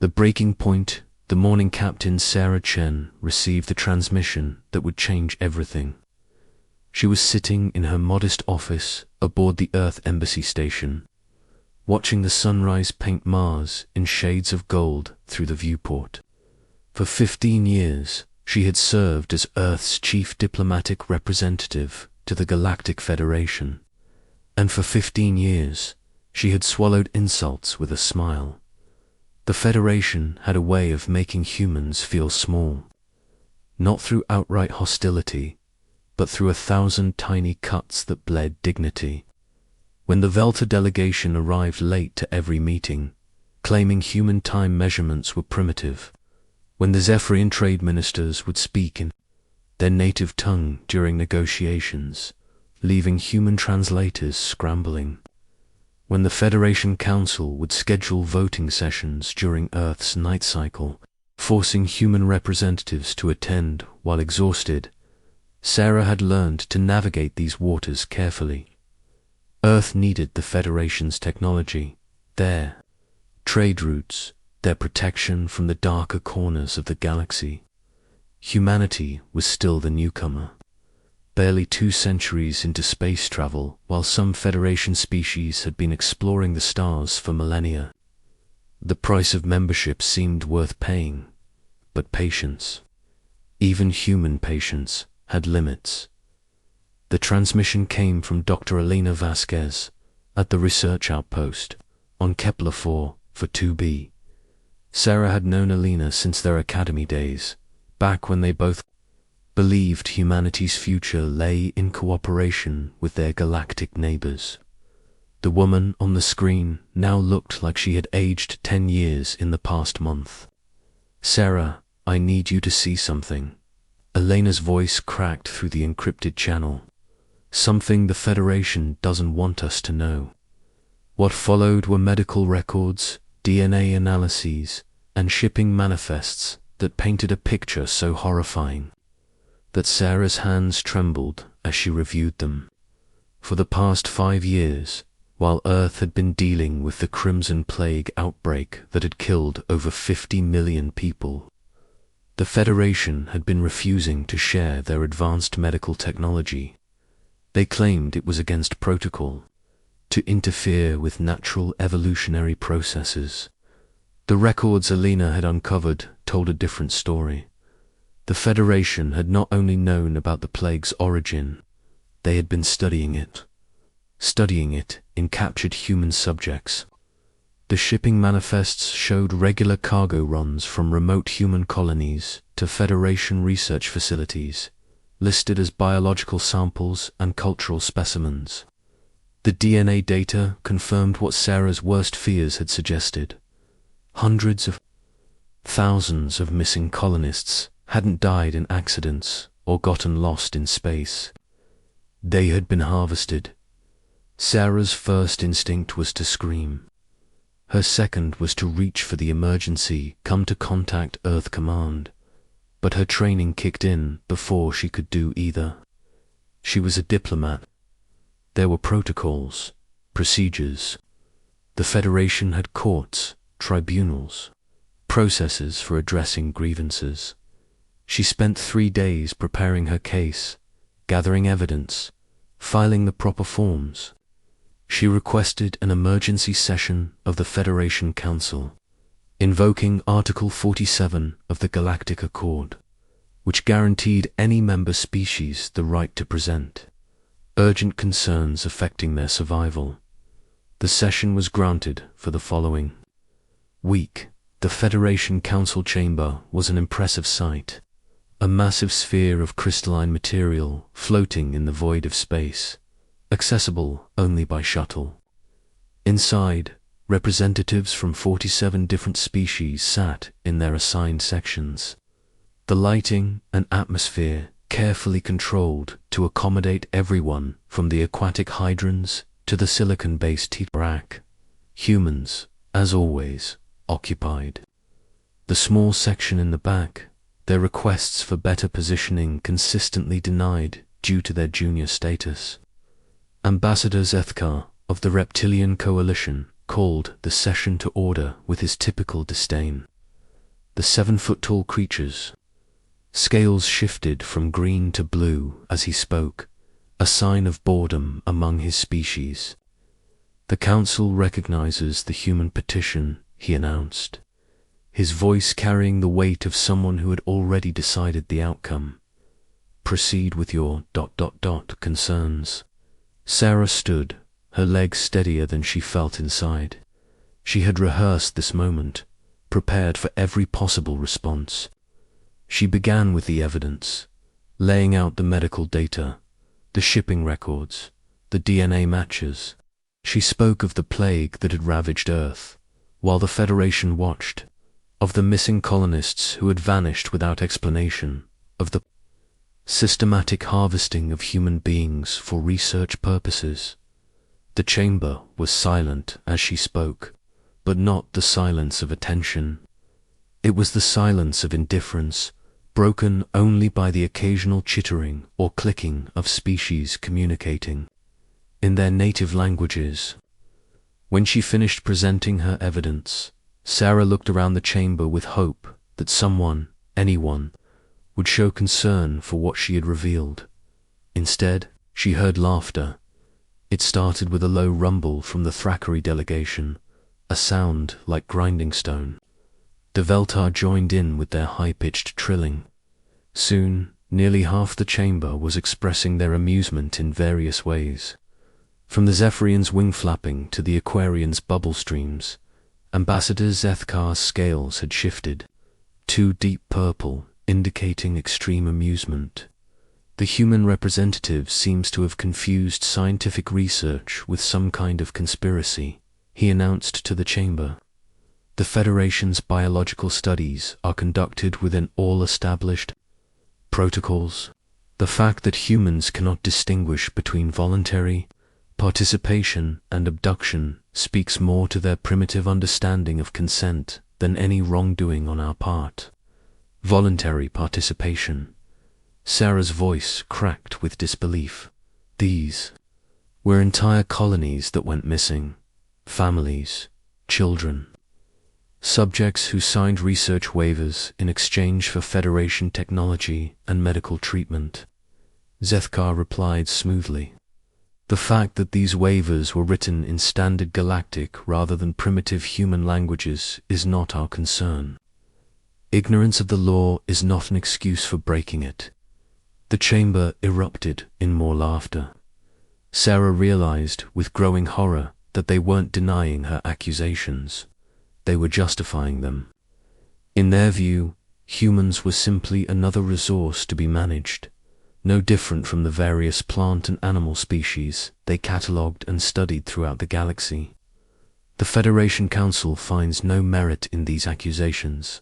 The breaking point, the morning Captain Sarah Chen received the transmission that would change everything. She was sitting in her modest office aboard the Earth Embassy station, watching the sunrise paint Mars in shades of gold through the viewport. For 15 years, she had served as Earth's chief diplomatic representative to the Galactic Federation, and for 15 years, she had swallowed insults with a smile. The Federation had a way of making humans feel small, not through outright hostility, but through 1,000 tiny cuts that bled dignity. When the Velta delegation arrived late to every meeting, claiming human time measurements were primitive, when the Zephyrian trade ministers would speak in their native tongue during negotiations, leaving human translators scrambling, when the Federation Council would schedule voting sessions during Earth's night cycle, forcing human representatives to attend while exhausted, Sarah had learned to navigate these waters carefully. Earth needed the Federation's technology, their trade routes, their protection from the darker corners of the galaxy. Humanity was still the newcomer, barely 2 centuries into space travel, while some Federation species had been exploring the stars for millennia. The price of membership seemed worth paying, but patience, even human patience, had limits. The transmission came from Dr. Elena Vasquez at the research outpost on Kepler 4 for 2B. Sarah had known Elena since their academy days, back when they both believed humanity's future lay in cooperation with their galactic neighbors. The woman on the screen now looked like she had aged 10 years in the past month. "Sarah, I need you to see something." Elena's voice cracked through the encrypted channel. "Something the Federation doesn't want us to know." What followed were medical records, DNA analyses, and shipping manifests that painted a picture so horrifying that Sarah's hands trembled as she reviewed them. For the past 5 years, while Earth had been dealing with the Crimson Plague outbreak that had killed over 50 million people, the Federation had been refusing to share their advanced medical technology. They claimed it was against protocol to interfere with natural evolutionary processes. The records Elena had uncovered told a different story. The Federation had not only known about the plague's origin, they had been studying it in captured human subjects. The shipping manifests showed regular cargo runs from remote human colonies to Federation research facilities, listed as biological samples and cultural specimens. The DNA data confirmed what Sarah's worst fears had suggested. Hundreds of thousands of missing colonists hadn't died in accidents or gotten lost in space. They had been harvested. Sarah's first instinct was to scream. Her second was to reach for the emergency come to contact Earth Command, but her training kicked in before she could do either. She was a diplomat. There were protocols, procedures. The Federation had courts, tribunals, processes for addressing grievances. She spent 3 days preparing her case, gathering evidence, filing the proper forms. She requested an emergency session of the Federation Council, invoking Article 47 of the Galactic Accord, which guaranteed any member species the right to present urgent concerns affecting their survival. The session was granted for the following week. The Federation Council chamber was an impressive sight, a massive sphere of crystalline material floating in the void of space, accessible only by shuttle. Inside, representatives from 47 different species sat in their assigned sections. The lighting and atmosphere carefully controlled to accommodate everyone from the aquatic hydrants to the silicon-based T-rack. Humans, as always, occupied. The small section in the back, their requests for better positioning consistently denied due to their junior status. Ambassador Zethkar of the Reptilian Coalition called the session to order with his typical disdain. the 7-foot-tall creatures. Scales shifted from green to blue as he spoke, a sign of boredom among his species. The council recognizes the human petition, he announced, his voice carrying the weight of someone who had already decided the outcome. Proceed with your ... concerns. Sarah stood, her legs steadier than she felt inside. She had rehearsed this moment, prepared for every possible response. She began with the evidence, laying out the medical data, the shipping records, the DNA matches. She spoke of the plague that had ravaged Earth, while the Federation watched, of the missing colonists who had vanished without explanation, of the systematic harvesting of human beings for research purposes. The chamber was silent as she spoke, but not the silence of attention. It was the silence of indifference, broken only by the occasional chittering or clicking of species communicating in their native languages. When she finished presenting her evidence, Sarah looked around the chamber with hope that someone, anyone, would show concern for what she had revealed. Instead, she heard laughter. It started with a low rumble from the Thackeray delegation, a sound like grinding stone. The Veltar joined in with their high-pitched trilling. Soon, nearly half the chamber was expressing their amusement in various ways. From the Zephyrians' wing flapping to the Aquarians' bubble streams, Ambassador Zethkar's scales had shifted, two deep purple, indicating extreme amusement. The human representative seems to have confused scientific research with some kind of conspiracy, he announced to the chamber. The Federation's biological studies are conducted within all established protocols. The fact that humans cannot distinguish between voluntary participation and abduction speaks more to their primitive understanding of consent than any wrongdoing on our part. Voluntary participation. Sarah's voice cracked with disbelief. These were entire colonies that went missing. Families, children. Subjects who signed research waivers in exchange for Federation technology and medical treatment. Zethkar replied smoothly. The fact that these waivers were written in standard galactic rather than primitive human languages is not our concern. Ignorance of the law is not an excuse for breaking it. The chamber erupted in more laughter. Sarah realized with growing horror that they weren't denying her accusations. They were justifying them. In their view, humans were simply another resource to be managed, no different from the various plant and animal species they catalogued and studied throughout the galaxy. The Federation Council finds no merit in these accusations,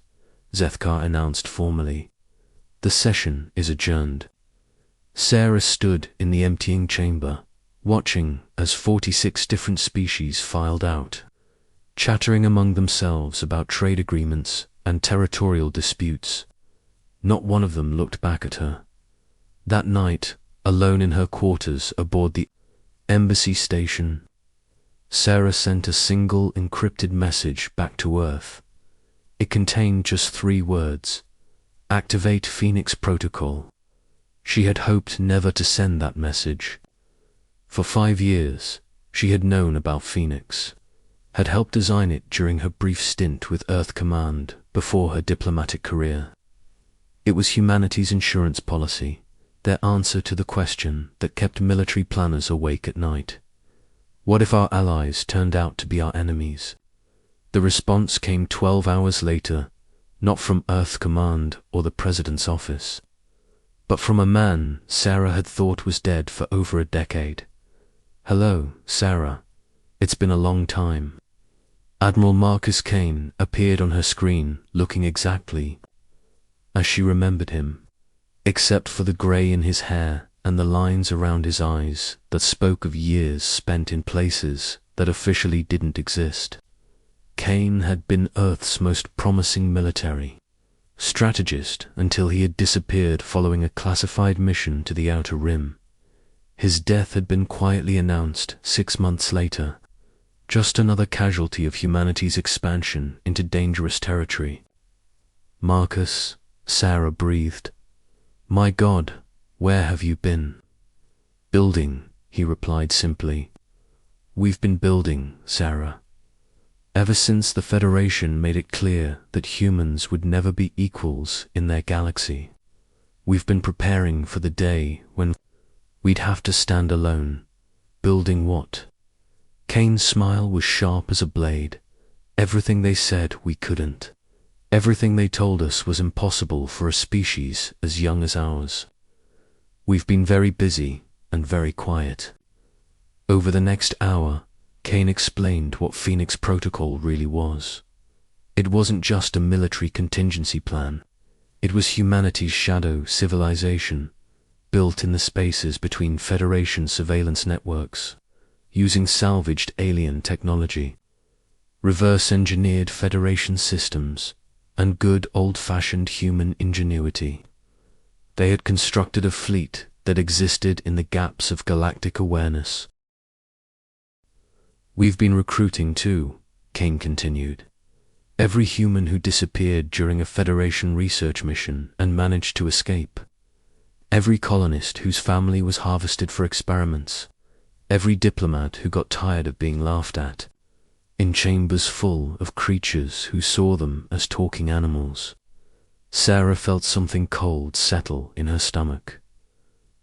Zethkar announced formally. The session is adjourned. Sarah stood in the emptying chamber, watching as 46 different species filed out, chattering among themselves about trade agreements and territorial disputes. Not one of them looked back at her. That night, alone in her quarters aboard the embassy station, Sarah sent a single encrypted message back to Earth. It contained just 3 words: activate Phoenix Protocol. She had hoped never to send that message. For 5 years, she had known about Phoenix, had helped design it during her brief stint with Earth Command before her diplomatic career. It was humanity's insurance policy, their answer to the question that kept military planners awake at night. What if our allies turned out to be our enemies? The response came 12 hours later, not from Earth Command or the President's office, but from a man Sarah had thought was dead for over a decade. Hello, Sarah. It's been a long time. Admiral Marcus Kane appeared on her screen, looking exactly as she remembered him, except for the grey in his hair and the lines around his eyes that spoke of years spent in places that officially didn't exist. Kane had been Earth's most promising military strategist until he had disappeared following a classified mission to the Outer Rim. His death had been quietly announced 6 months later, just another casualty of humanity's expansion into dangerous territory. Marcus, Sarah breathed. My God, where have you been? Building, he replied simply. We've been building, Sarah. Ever since the Federation made it clear that humans would never be equals in their galaxy. We've been preparing for the day when we'd have to stand alone. Building what? Kane's smile was sharp as a blade. Everything they said we couldn't. Everything they told us was impossible for a species as young as ours. We've been very busy and very quiet. Over the next hour, Kane explained what Phoenix Protocol really was. It wasn't just a military contingency plan. It was humanity's shadow civilization, built in the spaces between Federation surveillance networks, using salvaged alien technology, reverse-engineered Federation systems, and good old-fashioned human ingenuity. They had constructed a fleet that existed in the gaps of galactic awareness. We've been recruiting too, Kane continued. Every human who disappeared during a Federation research mission and managed to escape. Every colonist whose family was harvested for experiments. Every diplomat who got tired of being laughed at. In chambers full of creatures who saw them as talking animals. Sarah felt something cold settle in her stomach.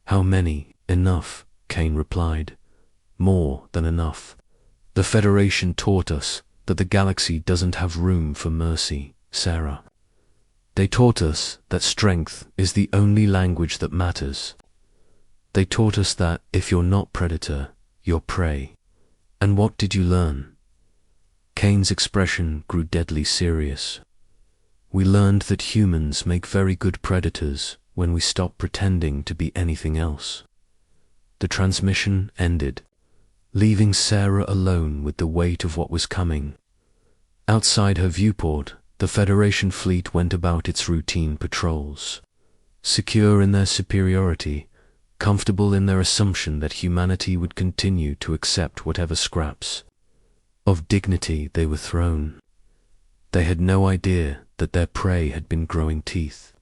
How many? Enough, Kane replied. More than enough. The Federation taught us that the galaxy doesn't have room for mercy, Sarah. They taught us that strength is the only language that matters. They taught us that if you're not predator, you're prey. And what did you learn? Kane's expression grew deadly serious. We learned that humans make very good predators when we stop pretending to be anything else. The transmission ended, leaving Sarah alone with the weight of what was coming. Outside her viewport, the Federation fleet went about its routine patrols. Secure in their superiority, comfortable in their assumption that humanity would continue to accept whatever scraps of dignity they were thrown. They had no idea that their prey had been growing teeth.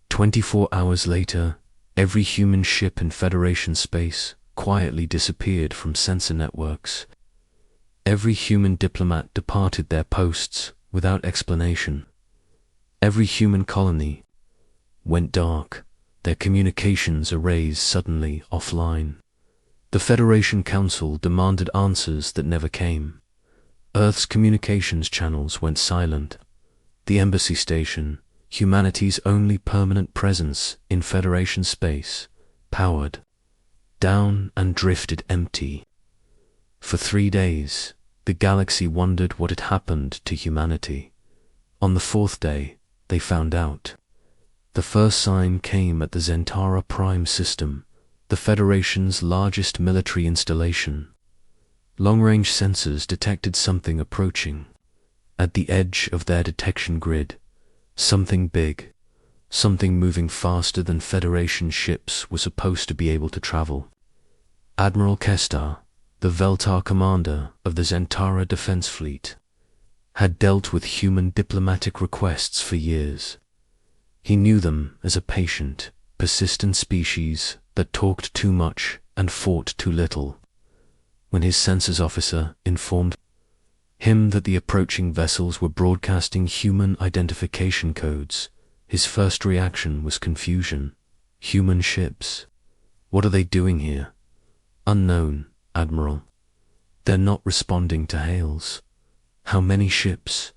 24 hours later, every human ship in Federation space quietly disappeared from sensor networks. Every human diplomat departed their posts without explanation. Every human colony went dark, their communications arrays suddenly offline. The Federation Council demanded answers that never came. Earth's communications channels went silent. The embassy station, humanity's only permanent presence in Federation space, powered down and drifted empty. For 3 days, the galaxy wondered what had happened to humanity. On the 4th day, they found out. The first sign came at the Zentara Prime system, the Federation's largest military installation. Long-range sensors detected something approaching. At the edge of their detection grid, something big, something moving faster than Federation ships were supposed to be able to travel. Admiral Kestar, the Veltar commander of the Zentara Defense Fleet, had dealt with human diplomatic requests for years. He knew them as a patient, persistent species that talked too much and fought too little. When his census officer informed him that the approaching vessels were broadcasting human identification codes, his first reaction was confusion. Human ships? What are they doing here? Unknown, Admiral. They're not responding to hails. How many ships?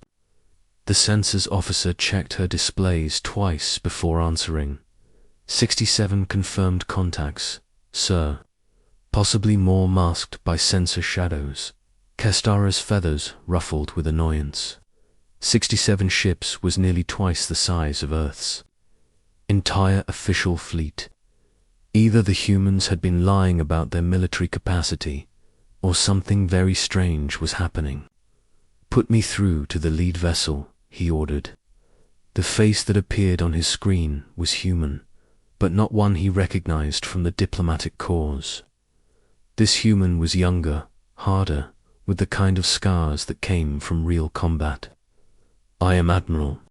The census officer checked her displays twice before answering. 67 confirmed contacts, sir. Possibly more masked by sensor shadows. Kestara's feathers ruffled with annoyance. 67 ships was nearly twice the size of Earth's entire official fleet. Either the humans had been lying about their military capacity, or something very strange was happening. Put me through to the lead vessel, he ordered. The face that appeared on his screen was human, but not one he recognized from the diplomatic corps. This human was younger, harder, with the kind of scars that came from real combat. I am Admiral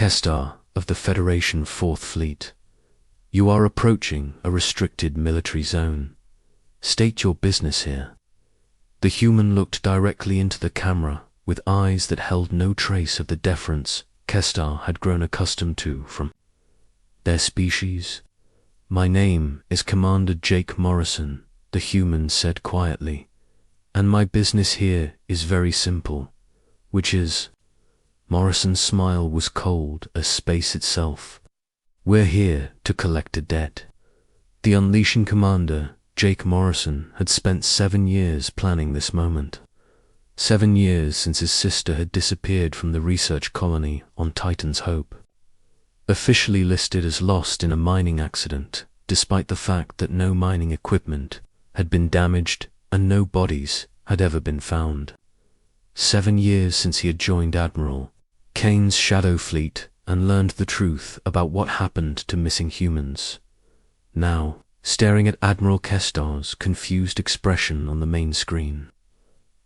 Kestar of the Federation 4th Fleet. You are approaching a restricted military zone. State your business here. The human looked directly into the camera with eyes that held no trace of the deference Kestar had grown accustomed to from their species. My name is Commander Jake Morrison, the human said quietly, and my business here is very simple, which is... Morrison's smile was cold as space itself. We're here to collect a debt. The Unleashing Commander, Jake Morrison, had spent 7 years planning this moment. 7 years since his sister had disappeared from the research colony on Titan's Hope. Officially listed as lost in a mining accident, despite the fact that no mining equipment had been damaged and no bodies had ever been found. 7 years since he had joined Admiral Kane's Shadow Fleet and learned the truth about what happened to missing humans. Now, staring at Admiral Kestar's confused expression on the main screen,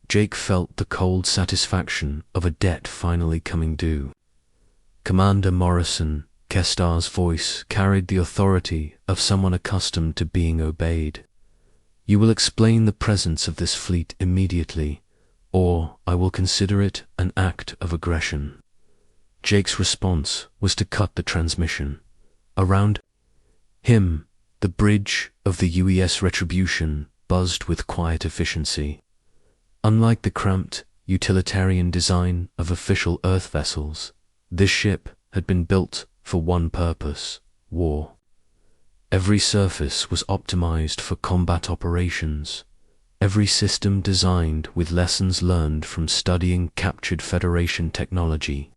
Jake felt the cold satisfaction of a debt finally coming due. Commander Morrison, Kestar's voice carried the authority of someone accustomed to being obeyed. You will explain the presence of this fleet immediately, or I will consider it an act of aggression. Jake's response was to cut the transmission. Around him, the bridge of the UES Retribution buzzed with quiet efficiency. Unlike the cramped, utilitarian design of official Earth vessels, this ship had been built for one purpose: war. Every surface was optimized for combat operations, every system designed with lessons learned from studying captured Federation technology.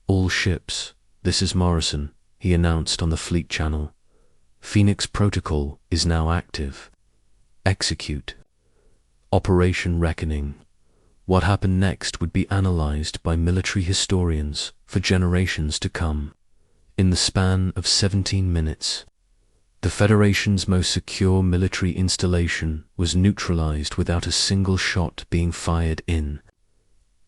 All ships, this is Morrison, he announced on the fleet channel. Phoenix Protocol is now active. Execute. Operation Reckoning. What happened next would be analyzed by military historians for generations to come. In the span of 17 minutes, the Federation's most secure military installation was neutralized without a single shot being fired in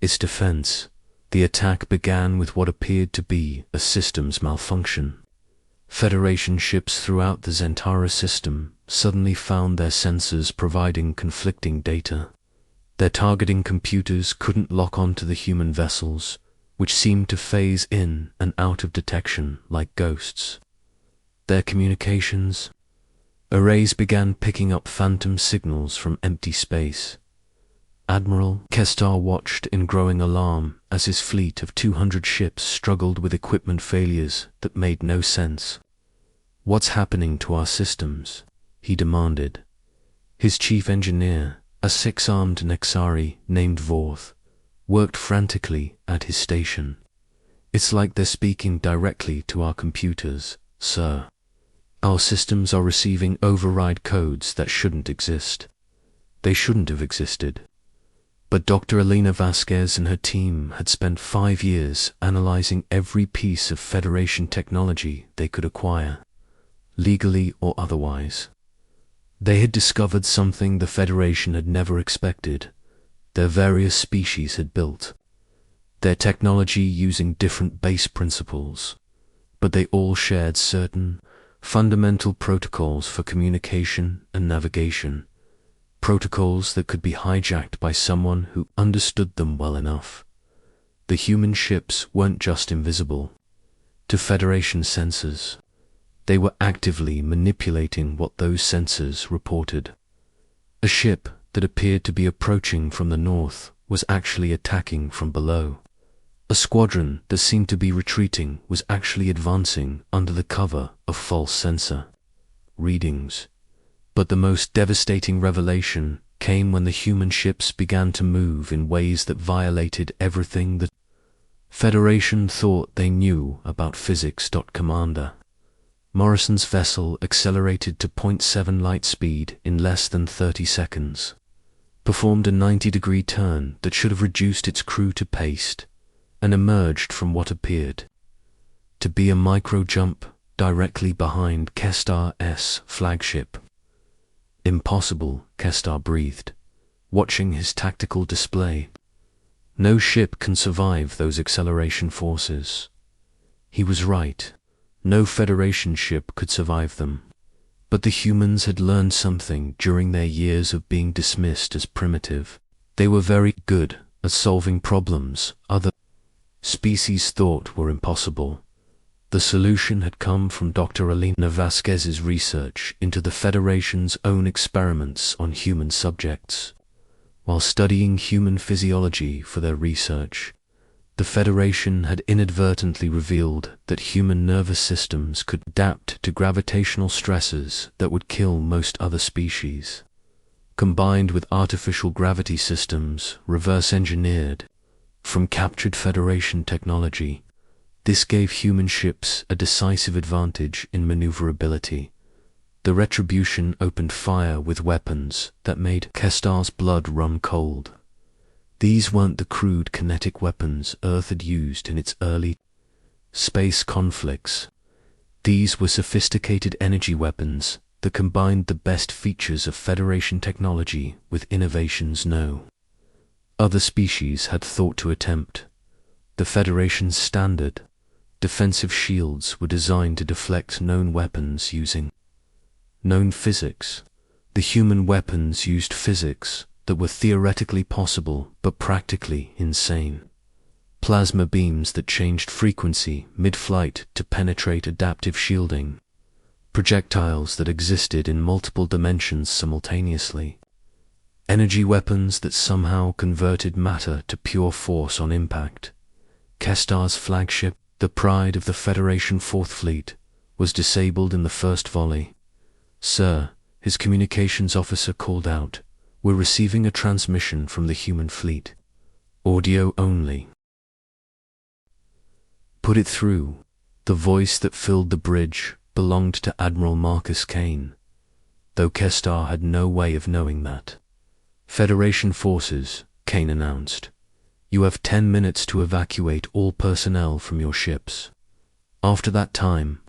its defense. The attack began with what appeared to be a systems malfunction. Federation ships throughout the Zentara system suddenly found their sensors providing conflicting data. Their targeting computers couldn't lock onto the human vessels, which seemed to phase in and out of detection like ghosts. Their communications arrays began picking up phantom signals from empty space. Admiral Kestar watched in growing alarm as his fleet of 200 ships struggled with equipment failures that made no sense. What's happening to our systems? He demanded. His chief engineer, a 6-armed Nexari named Vorth, worked frantically at his station. It's like they're speaking directly to our computers, sir. Our systems are receiving override codes that shouldn't exist. They shouldn't have existed. But Dr. Elena Vasquez and her team had spent 5 years analyzing every piece of Federation technology they could acquire, legally or otherwise. They had discovered something the Federation had never expected. Their various species had built their technology using different base principles, but they all shared certain fundamental protocols for communication and navigation. Protocols that could be hijacked by someone who understood them well enough. The human ships weren't just invisible to Federation sensors. They were actively manipulating what those sensors reported. A ship that appeared to be approaching from the north was actually attacking from below. A squadron that seemed to be retreating was actually advancing under the cover of false sensor readings. But the most devastating revelation came when the human ships began to move in ways that violated everything the Federation thought they knew about physics. Commander Morrison's vessel accelerated to 0.7 light speed in less than 30 seconds, performed a 90-degree turn that should have reduced its crew to paste, and emerged from what appeared to be a micro-jump directly behind Kestar's flagship. Impossible, Kestar breathed, watching his tactical display. No ship can survive those acceleration forces. He was right. No Federation ship could survive them. But the humans had learned something during their years of being dismissed as primitive. They were very good at solving problems other species thought were impossible. The solution had come from Dr. Elena Vasquez's research into the Federation's own experiments on human subjects. While studying human physiology for their research, the Federation had inadvertently revealed that human nervous systems could adapt to gravitational stresses that would kill most other species. Combined with artificial gravity systems reverse-engineered from captured Federation technology, this gave human ships a decisive advantage in maneuverability. The Retribution opened fire with weapons that made Kestar's blood run cold. These weren't the crude kinetic weapons Earth had used in its early space conflicts. These were sophisticated energy weapons that combined the best features of Federation technology with innovations no other species had thought to attempt. The Federation's standard defensive shields were designed to deflect known weapons using known physics. The human weapons used physics that were theoretically possible but practically insane. Plasma beams that changed frequency mid-flight to penetrate adaptive shielding. Projectiles that existed in multiple dimensions simultaneously. Energy weapons that somehow converted matter to pure force on impact. Kestar's flagship, the pride of the Federation Fourth Fleet, was disabled in the first volley. "Sir," his communications officer called out, "we're receiving a transmission from the human fleet. Audio only." "Put it through." The voice that filled the bridge belonged to Admiral Marcus Kane, though Kestar had no way of knowing that. "Federation forces," Kane announced. "You have 10 minutes to evacuate all personnel from your ships. After that time,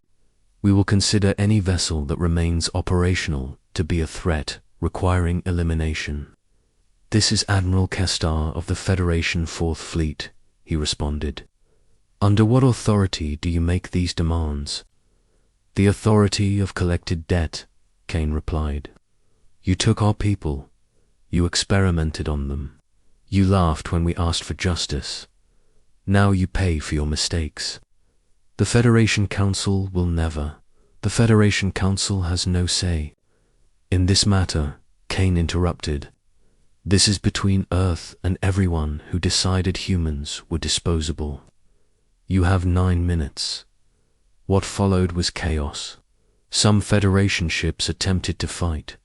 we will consider any vessel that remains operational to be a threat requiring elimination." "This is Admiral Kestar of the Federation Fourth Fleet," he responded. "Under what authority do you make these demands?" "The authority of collected debt," Kane replied. "You took our people. You experimented on them. You laughed when we asked for justice. Now you pay for your mistakes. The Federation Council will never. The Federation Council has no say in this matter," Kane interrupted. "This is between Earth and everyone who decided humans were disposable. You have 9 minutes. What followed was chaos. Some Federation ships attempted to fight,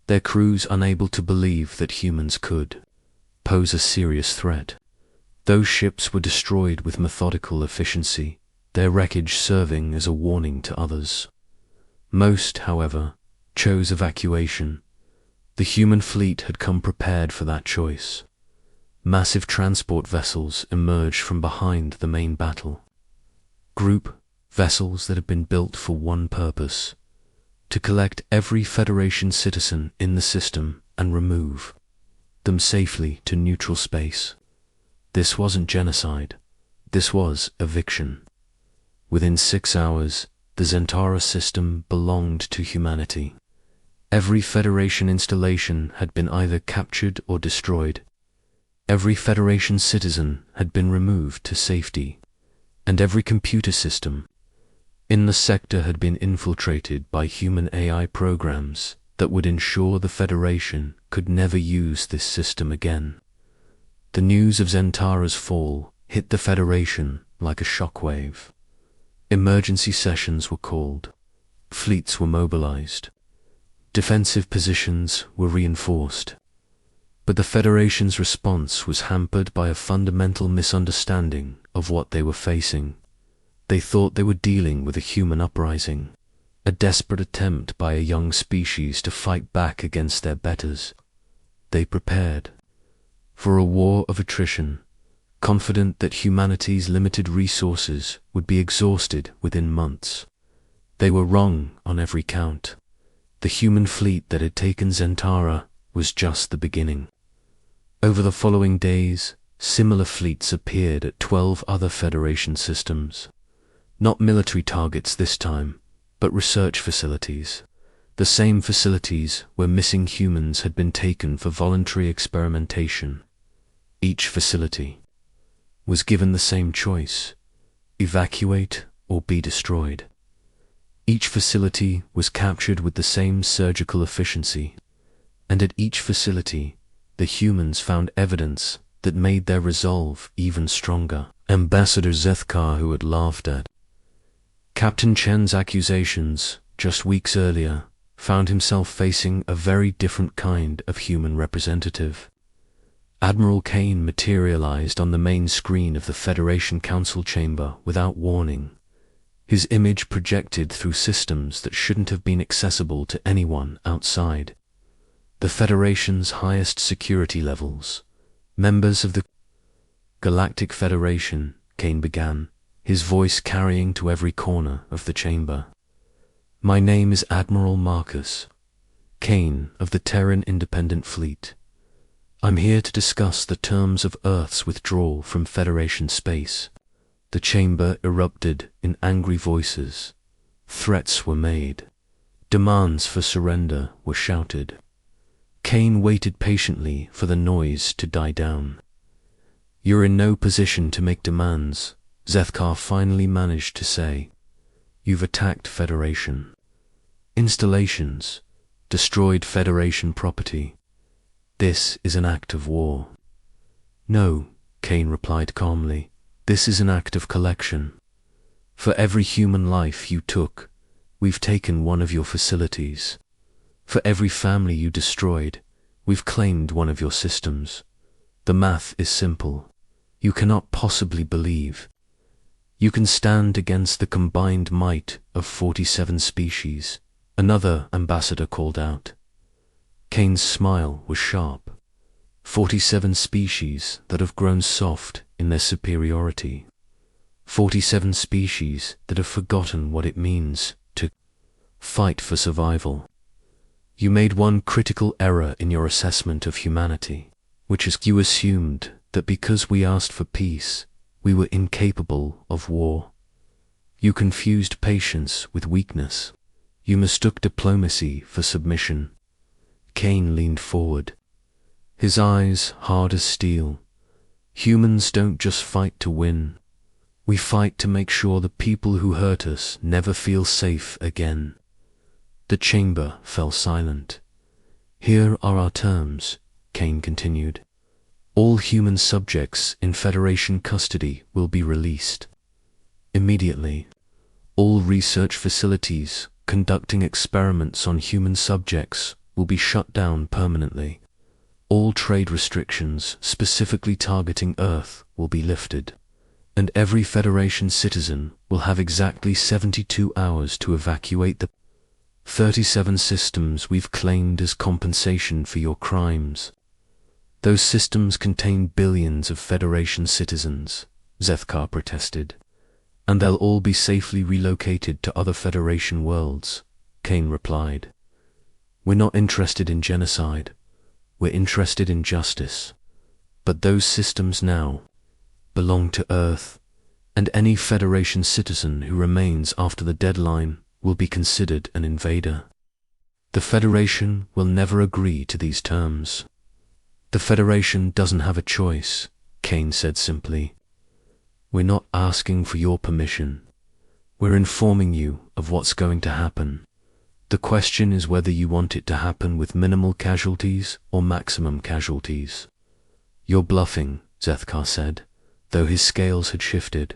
their crews unable to believe that humans could pose a serious threat. Those ships were destroyed with methodical efficiency, their wreckage serving as a warning to others. Most, however, chose evacuation. The human fleet had come prepared for that choice. Massive transport vessels emerged from behind the main battle. Group vessels that had been built for one purpose: to collect every Federation citizen in the system and remove them safely to neutral space. This wasn't genocide. This was eviction. Within 6 hours, the Zentara system belonged to humanity. Every Federation installation had been either captured or destroyed. Every Federation citizen had been removed to safety, and every computer system in the sector had been infiltrated by human AI programs that would ensure the Federation could never use this system again. The news of Zentara's fall hit the Federation like a shockwave. Emergency sessions were called. Fleets were mobilized. Defensive positions were reinforced. But the Federation's response was hampered by a fundamental misunderstanding of what they were facing. They thought they were dealing with a human uprising, a desperate attempt by a young species to fight back against their betters. They prepared for a war of attrition, confident that humanity's limited resources would be exhausted within months. They were wrong on every count. The human fleet that had taken Zentara was just the beginning. Over the following days, similar fleets appeared at 12 other Federation systems. Not military targets this time, but research facilities. The same facilities where missing humans had been taken for voluntary experimentation. Each facility was given the same choice: evacuate or be destroyed. Each facility was captured with the same surgical efficiency, and at each facility, the humans found evidence that made their resolve even stronger. Ambassador Zethkar, who had laughed at Captain Chen's accusations just weeks earlier, found himself facing a very different kind of human representative. Admiral Kane materialized on the main screen of the Federation Council chamber without warning, his image projected through systems that shouldn't have been accessible to anyone outside. The Federation's highest security levels, members of the Galactic Federation, Kane began, his voice carrying to every corner of the chamber. My name is Admiral Marcus Kane of the Terran Independent Fleet. I'm here to discuss the terms of Earth's withdrawal from Federation space. The chamber erupted in angry voices. Threats were made. Demands for surrender were shouted. Kane waited patiently for the noise to die down. You're in no position to make demands, Zethkar finally managed to say. You've attacked Federation installations, destroyed Federation property. This is an act of war. No, Kane replied calmly. This is an act of collection. For every human life you took, we've taken one of your facilities. For every family you destroyed, we've claimed one of your systems. The math is simple. You cannot possibly believe you can stand against the combined might of 47 species, another ambassador called out. Kane's smile was sharp. 47 species that have grown soft in their superiority. 47 species that have forgotten what it means to fight for survival. You made one critical error in your assessment of humanity, which is you assumed that because we asked for peace, we were incapable of war. You confused patience with weakness. You mistook diplomacy for submission. Kane leaned forward, his eyes hard as steel. Humans don't just fight to win. We fight to make sure the people who hurt us never feel safe again. The chamber fell silent. Here are our terms, Kane continued. All human subjects in Federation custody will be released immediately. All research facilities conducting experiments on human subjects will be shut down permanently. All trade restrictions specifically targeting Earth will be lifted, and every Federation citizen will have exactly 72 hours to evacuate the 37 systems we've claimed as compensation for your crimes. Those systems contain billions of Federation citizens, Zethkar protested, and they'll all be safely relocated to other Federation worlds, Kane replied. We're not interested in genocide. We're interested in justice. But those systems now belong to Earth, and any Federation citizen who remains after the deadline will be considered an invader. The Federation will never agree to these terms. The Federation doesn't have a choice, Kane said simply. We're not asking for your permission. We're informing you of what's going to happen. The question is whether you want it to happen with minimal casualties or maximum casualties. You're bluffing, Zethkar said, though his scales had shifted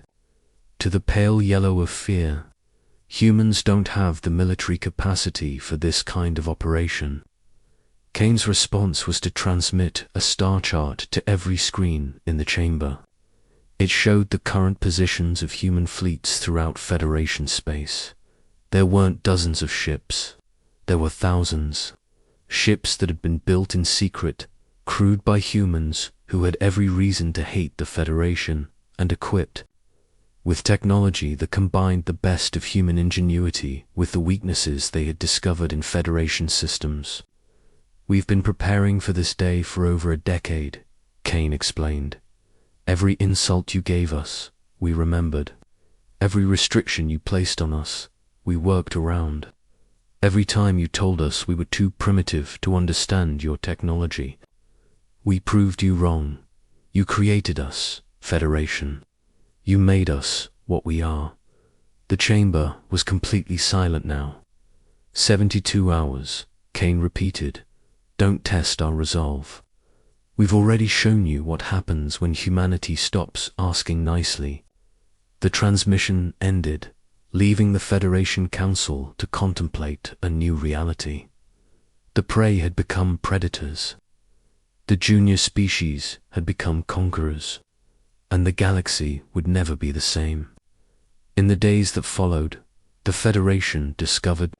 to the pale yellow of fear. Humans don't have the military capacity for this kind of operation. Kane's response was to transmit a star chart to every screen in the chamber. It showed the current positions of human fleets throughout Federation space. There weren't dozens of ships. There were thousands. Ships that had been built in secret, crewed by humans who had every reason to hate the Federation, and equipped with technology that combined the best of human ingenuity with the weaknesses they had discovered in Federation systems. We've been preparing for this day for over a decade, Kane explained. Every insult you gave us, we remembered. Every restriction you placed on us, we worked around. Every time you told us we were too primitive to understand your technology, we proved you wrong. You created us, Federation. You made us what we are. The chamber was completely silent now. 72 hours, Kane repeated. Don't test our resolve. We've already shown you what happens when humanity stops asking nicely. The transmission ended, leaving the Federation Council to contemplate a new reality. The prey had become predators. The junior species had become conquerors, and the galaxy would never be the same. In the days that followed, the Federation discovered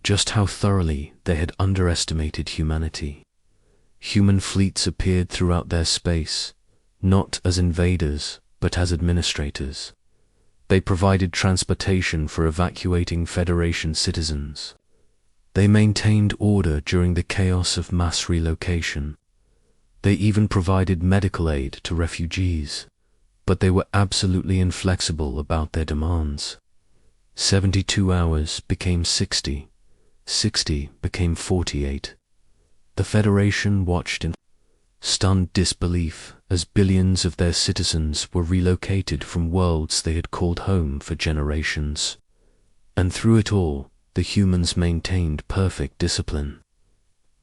just how thoroughly they had underestimated humanity. Human fleets appeared throughout their space, not as invaders, but as administrators. They provided transportation for evacuating Federation citizens. They maintained order during the chaos of mass relocation. They even provided medical aid to refugees, but they were absolutely inflexible about their demands. 72 hours became 60. 60 became 48. The Federation watched in stunned disbelief as billions of their citizens were relocated from worlds they had called home for generations. And through it all, the humans maintained perfect discipline.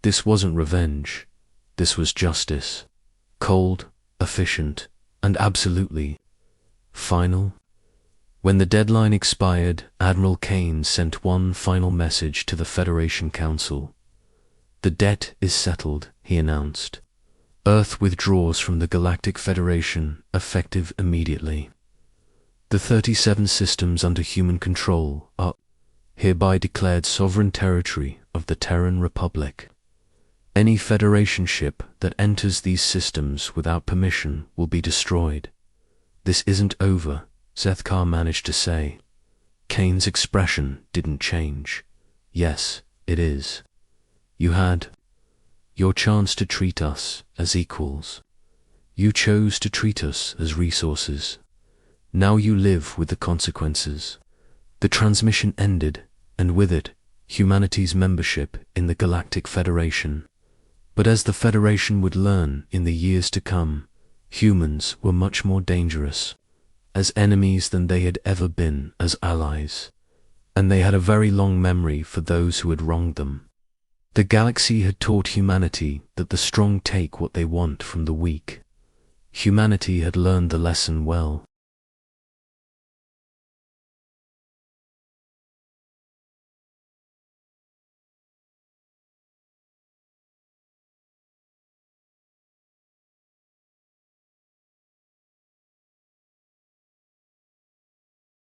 This wasn't revenge. This was justice. Cold, efficient, and absolutely final. When the deadline expired, Admiral Kane sent one final message to the Federation Council. The debt is settled, he announced. Earth withdraws from the Galactic Federation, effective immediately. The 37 systems under human control are hereby declared sovereign territory of the Terran Republic. Any Federation ship that enters these systems without permission will be destroyed. This isn't over, Zethkar managed to say. Kane's expression didn't change. Yes, it is. You had your chance to treat us as equals. You chose to treat us as resources. Now you live with the consequences. The transmission ended, and with it, humanity's membership in the Galactic Federation. But as the Federation would learn in the years to come, humans were much more dangerous as enemies than they had ever been as allies, and they had a very long memory for those who had wronged them. The galaxy had taught humanity that the strong take what they want from the weak. Humanity had learned the lesson well.